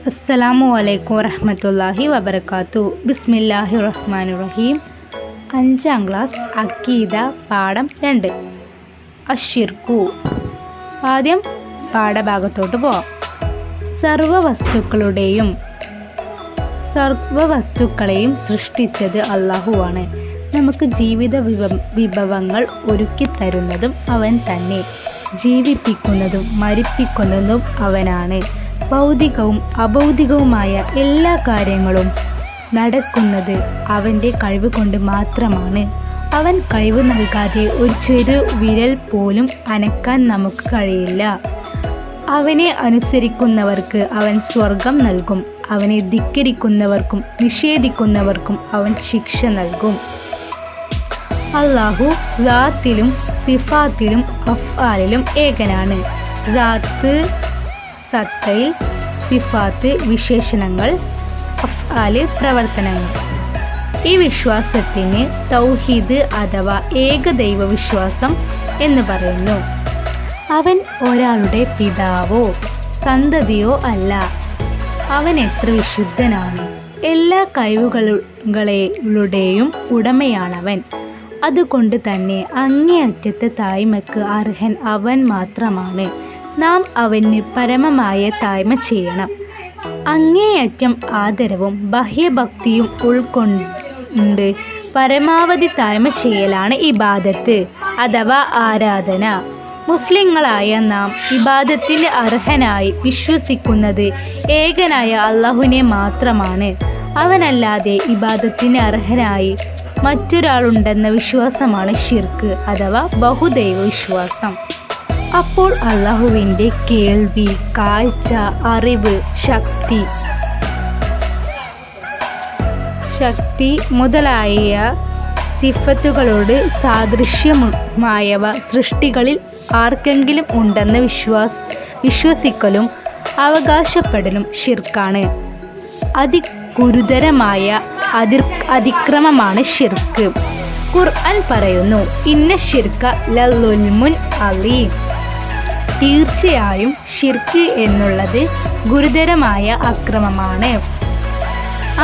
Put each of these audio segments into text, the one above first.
അസ്സലാമു അലൈക്കും വറഹ്മത്തുള്ളാഹി വബറകാതുഹു. ബിസ്മില്ലാഹിർ റഹ്മാനിർ റഹീം. 5ാം ക്ലാസ് അഖീദ പാഠം 2 അശ്ശിർക്കു. ആദ്യം പാഠഭാഗത്തോട്ട് പോവാം. സർവവസ്തുക്കളെയും സൃഷ്ടിച്ചത് അല്ലാഹുവാണ്. നമുക്ക് ജീവിത വിഭവങ്ങൾ ഒരുക്കി തരുന്നതും അവൻ തന്നെ. ജീവിപ്പിക്കുന്നതും മരിപ്പിക്കുന്നതും അവനാണ്. ഭൗതികവും അഭൗതികവുമായ എല്ലാ കാര്യങ്ങളും നടക്കുന്നത് അവൻ്റെ കഴിവ് കൊണ്ട് മാത്രമാണ്. അവൻ കഴിവ് നൽകാതെ ഒരു ചെറു വിരൽ പോലും അനക്കാൻ നമുക്ക് കഴിയില്ല. അവനെ അനുസരിക്കുന്നവർക്ക് അവൻ സ്വർഗം നൽകും. അവനെ ധിക്കരിക്കുന്നവർക്കും നിഷേധിക്കുന്നവർക്കും അവൻ ശിക്ഷ നൽകും. അല്ലാഹു ദാത്തിലും സിഫാത്തിലും അഫ്ആലിലും ഏകനാണ്. ദാത്ത് സത്തയിൽ, സിഫാത്ത് വിശേഷണങ്ങൾ, അഫ്ആല് പ്രവർത്തനങ്ങൾ. ഈ വിശ്വാസത്തിന് തൗഹീദ് അഥവാ ഏകദൈവ വിശ്വാസം എന്ന് പറയുന്നു. അവൻ ഒരാളുടെ പിതാവോ സന്തതിയോ അല്ല. അവൻ എത്ര വിശുദ്ധനാണ്. എല്ലാ കഴിവുകളുടെയും ഉടമയാണവൻ. അതുകൊണ്ട് തന്നെ അങ്ങേയറ്റത്തെ താഴ്മയ്ക്ക് അർഹൻ അവൻ മാത്രമാണ്. നാം അവന് പരമമായ താഴ്മ ചെയ്യണം. അങ്ങേയറ്റം ആദരവും ബാഹ്യഭക്തിയും ഉൾക്കൊണ്ട് പരമാവധി താഴ്മ ചെയ്യലാണ് ഇബാദത്ത് അഥവാ ആരാധന. മുസ്ലിങ്ങളായ നാം ഇബാദത്തിന് അർഹനായി വിശ്വസിക്കുന്നത് ഏകനായ അല്ലാഹുവിനെ മാത്രമാണ്. അവനല്ലാതെ ഇബാദത്തിന് അർഹനായി മറ്റൊരാളുണ്ടെന്ന വിശ്വാസമാണ് ഷിർക്ക് അഥവാ ബഹുദൈവ വിശ്വാസം. അപ്പോൾ അല്ലാഹുവിൻ്റെ കേൾവി, കാഴ്ച, അറിവ്, ശക്തി മുതലായ സിഫത്തുകളോട് സാദൃശ്യമായവ സൃഷ്ടികളിൽ ആർക്കെങ്കിലും ഉണ്ടെന്ന് വിശ്വസിക്കലും അവകാശപ്പെടലും ഷിർക്കാണ്. അതിഗുരുതരമായ അതിക്രമമാണ് ഷിർക്ക്. ഖുർആൻ പറയുന്നു, ഇന്ന ഷിർക ലളുൽമുൻ അലീം. തീർച്ചയായും ഷിർക്ക് എന്നുള്ളത് ഗുരുതരമായ അക്രമമാണ്.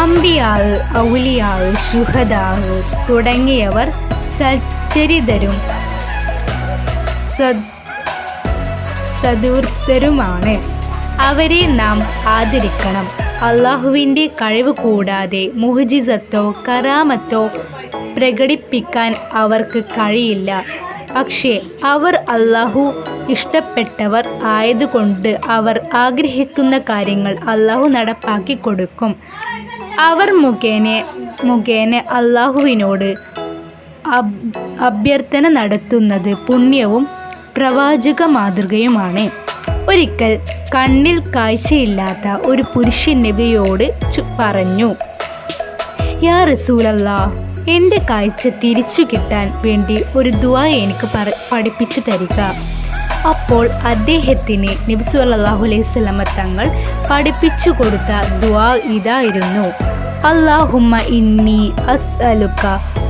അംബിയാവ്, ഔലിയാവ്, ശുഹദാവ് തുടങ്ങിയവർ സച്ചരിതരും സദൂർത്തരുമാണ്. അവരെ നാം ആദരിക്കണം. അല്ലാഹുവിൻ്റെ കഴിവ് കൂടാതെ മുഅ്ജിസത്തോ കറാമത്തോ പ്രകടിപ്പിക്കാൻ അവർക്ക് കഴിയില്ല. പക്ഷേ അവർ അല്ലാഹു ഇഷ്ടപ്പെട്ടവർ ആയതുകൊണ്ട് അവർ ആഗ്രഹിക്കുന്ന കാര്യങ്ങൾ അല്ലാഹു നടപ്പാക്കി കൊടുക്കും. അവർ മുഖേന അല്ലാഹുവിനോട് അഭ്യർത്ഥന നടത്തുന്നത് പുണ്യവും പ്രവാചക മാതൃകയുമാണ്. ഒരിക്കൽ കണ്ണിൽ കാഴ്ചയില്ലാത്ത ഒരു പുരുഷൻ നബിയോട് പറഞ്ഞു, യാ റസൂലല്ലാഹ്, എൻ്റെ കാഴ്ച തിരിച്ചു കിട്ടാൻ വേണ്ടി ഒരു ദുആ എനിക്ക് പഠിപ്പിച്ചു തരിക. അപ്പോൾ അദ്ദേഹത്തിന് നബി സല്ലല്ലാഹു അലൈഹി വസല്ലമ തങ്ങൾ പഠിപ്പിച്ചു കൊടുത്ത ദുആ ഇതായിരുന്നു: അല്ലാഹുമ്മ ഇന്നി അസ്അലുക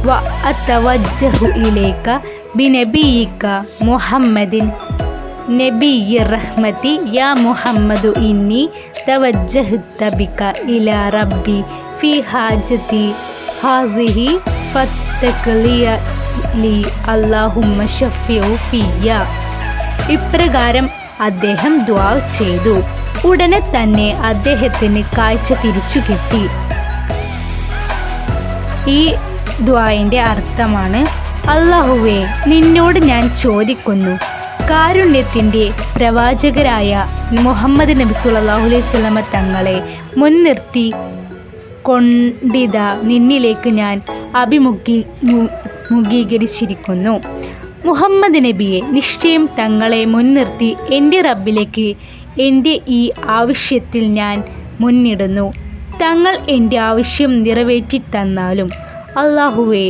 വ അതവജ്ജഹു ഇലൈക ബിനബിയിക മുഹമ്മദിൻ നബിയ്യിർ റഹ്മതി യാ മുഹമ്മദു ഇന്നി തവജ്ജഹ്തു ബിക ഇലാ റബ്ബി ഫി ഹാജതി ഹാസിഹി ഫത്തഖ്ലിയ ലി അല്ലാഹുമ്മ ശഫിഉ ഫിയ്യ. ഇപ്രകാരം അദ്ദേഹം ദുആ ചെയ്തു. ഉടനെ തന്നെ അദ്ദേഹത്തിന് കാഴ്ച തിരിച്ചു കിട്ടി. ഈ ദുആന്റെ അർത്ഥമാണ്: അല്ലാഹുവേ, നിന്നോട് ഞാൻ ചോദിക്കുന്നു, കാരുണ്യത്തിൻ്റെ പ്രവാചകരായ മുഹമ്മദ് നബി സല്ലല്ലാഹു അലൈഹി വസല്ലമ തങ്ങളെ മുൻനിർത്തി കൊണ്ടിതാ നിന്നിലേക്ക് ഞാൻ അഭിമുഖീകരിച്ചിരിക്കുന്നു. മുഹമ്മദ് നബിയെ, നിശ്ചയം തങ്ങളെ മുൻനിർത്തി എൻ്റെ റബ്ബിലേക്ക് എൻ്റെ ഈ ആവശ്യത്തിൽ ഞാൻ മുന്നിടുന്നു. തങ്ങൾ എൻ്റെ ആവശ്യം നിറവേറ്റി തന്നാലും അല്ലാഹുവേ,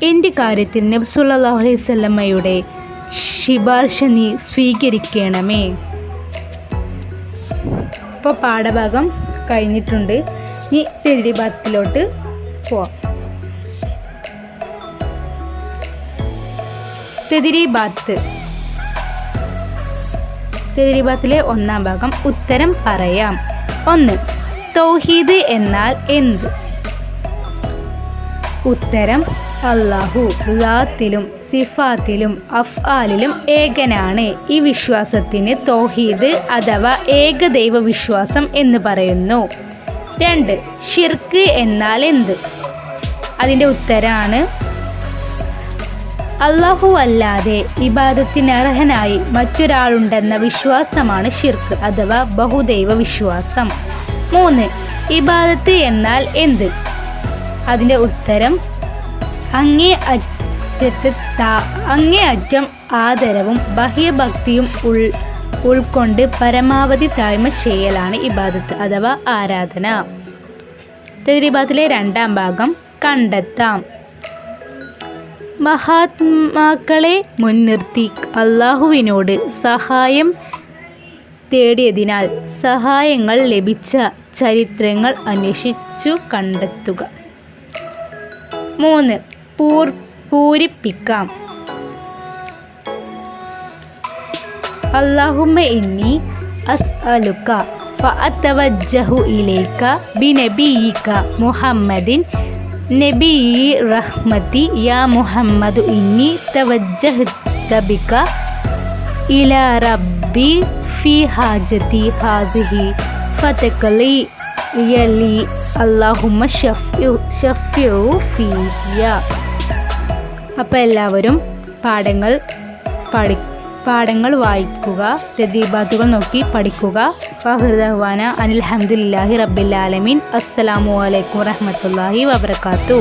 എൻ്റെ കാര്യത്തിൽ നബി സല്ലല്ലാഹു അലൈഹി വസല്ലമയുടെ ശുപാർശ നീ സ്വീകരിക്കണമേ. ഇപ്പോൾ പാഠഭാഗം കഴിഞ്ഞിട്ടുണ്ട്. ഇനി തെദ്രീബാത്തിലോട്ട് പോവാം. തെദ്രീബാത്തിലെ 1ാം ഭാഗം. ഉത്തരം പറയാം. 1. തൗഹീദ് എന്നാൽ എന്ത്? ഉത്തരം അല്ലാഹു ലാത്തിലും സിഫാത്തിലും അഫ്ആലിലും ഏകനാണ്. ഈ വിശ്വാസത്തിന് തൗഹീദ് അഥവാ ഏകദൈവ വിശ്വാസം എന്ന് പറയുന്നു. 2. ഷിർക്ക് എന്നാൽ എന്ത്? അതിൻ്റെ ഉത്തരമാണ് അല്ലാഹു അല്ലാതെ ഇബാദത്തിനർഹനായി മറ്റൊരാളുണ്ടെന്ന വിശ്വാസമാണ് ഷിർക്ക് അഥവാ ബഹുദൈവ വിശ്വാസം. 3. ഇബാദത്ത് എന്നാൽ എന്ത്? അതിൻ്റെ ഉത്തരം അങ്ങേയറ്റം ആദരവും ബാഹ്യഭക്തിയും ഉൾക്കൊണ്ട് പരമാവധി താഴ്മ ചെയ്യലാണ് ഇബാദത്ത് അഥവാ ആരാധന. തദ്രീബാത്തിലെ 2ാം ഭാഗം കണ്ടെത്താം. മഹാത്മാക്കളെ മുൻനിർത്തി അല്ലാഹുവിനോട് സഹായം തേടിയതിനാൽ സഹായങ്ങൾ ലഭിച്ച ചരിത്രങ്ങൾ അന്വേഷിച്ചു കണ്ടെത്തുക. 3. പൂരിപ്പിക്കാം. അല്ലാഹുമ്മ ഇന്നി അസ്അലുക ഫഅതവജ്ജഹു ഇലൈക ബിനബിയിക മുഹമ്മദിൻ നബിയി റഹ്മതി യാ മുഹമ്മദു ഇന്നി തവജ്ജഹ്തു ബിക ഇലാ റബ്ബി ഫി ഹാജതി ഹാസിഹി ഫതഖലി യലി അല്ലാഹുമ്മ ഷഫ്യു ഫിയ. അപ്പോൾ എല്ലാവരും പാഠങ്ങൾ വായിക്കുക, തദ്രീബാത്തുകൾ നോക്കി പഠിക്കുക. ഫഹ്ദവാന അനിൽ ഹംദുലില്ലാഹി റബ്ബിൽ ആലമീൻ. അസ്സലാമു അലൈക്കും വറഹ്മത്തുള്ളാഹി വബറകാതുഹു.